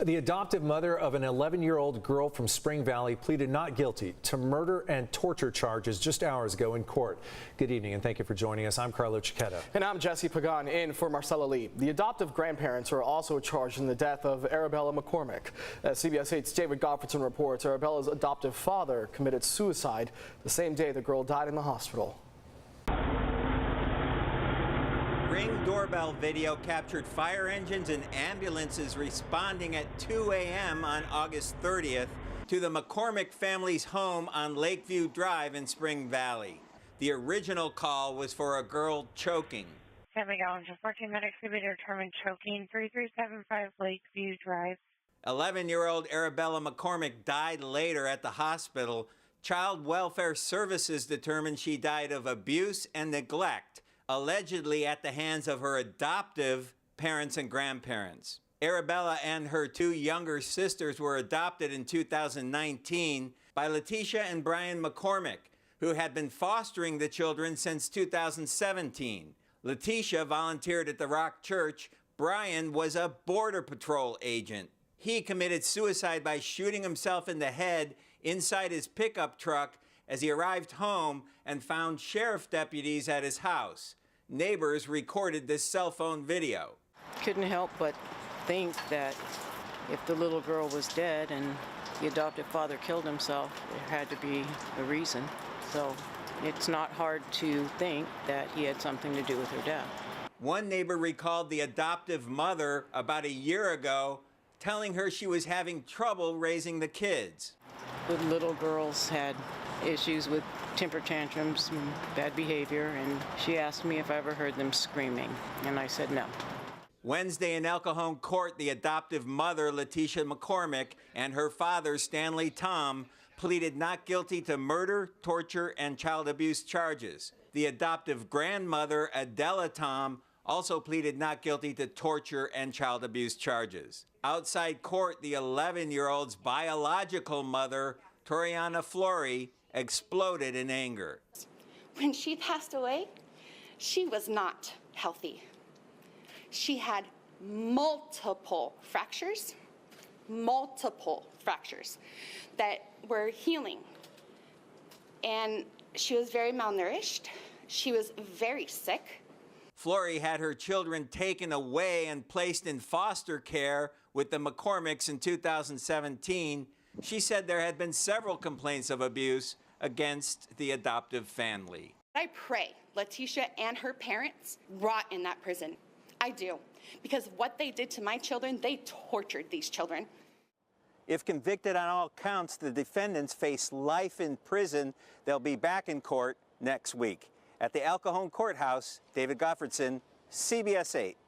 The adoptive mother of an 11-year-old girl from Spring Valley pleaded not guilty to murder and torture charges just hours ago in court. Good evening and thank you for joining us. I'm Carlo Cicchetto. And I'm Jesse Pagan in for Marcella Lee. The adoptive grandparents are also charged in the death of Aarabella McCormack. As CBS 8's David Goffredson reports, Arabella's adoptive father committed suicide the same day the girl died in the hospital. Ring doorbell video captured fire engines and ambulances responding at 2 a.m. on August 30th to the McCormack family's home on Lakeview Drive in Spring Valley. The original call was for a girl choking. 7 gallons of 14 medics to be determined choking, 3375 Lakeview Drive. 11-year-old Aarabella McCormack died later at the hospital. Child Welfare Services determined she died of abuse and neglect, allegedly at the hands of her adoptive parents and grandparents. Aarabella and her two younger sisters were adopted in 2019 by Leticia and Brian McCormack, who had been fostering the children since 2017. Leticia volunteered at the Rock Church. Brian was a Border Patrol agent. He committed suicide by shooting himself in the head inside his pickup truck as he arrived home and found sheriff deputies at his house. Neighbors recorded this cell phone video. Couldn't help but think that if the little girl was dead and the adoptive father killed himself, there had to be a reason. So it's not hard to think that he had something to do with her death. One neighbor recalled the adoptive mother about a year ago telling her she was having trouble raising the kids. The little girls had issues with temper tantrums and bad behavior, and she asked me if I ever heard them screaming, and I said no. Wednesday in El Cajon court, the adoptive mother, Leticia McCormack, and her father, Stanley Tom, pleaded not guilty to murder, torture, and child abuse charges. The adoptive grandmother, Adella Tom, also pleaded not guilty to torture and child abuse charges. Outside court, the 11-year-old's biological mother, Toriana Flory, exploded in anger. When she passed away, she was not healthy. She had multiple fractures that were healing. And she was very malnourished. She was very sick. Flory had her children taken away and placed in foster care with the McCormacks in 2017. She said there had been several complaints of abuse against the adoptive family. I pray Leticia and her parents rot in that prison. I do. Because what they did to my children, they tortured these children. If convicted on all counts, the defendants face life in prison. They'll be back in court next week. At the El Cajon Courthouse, David Goffredson, CBS 8.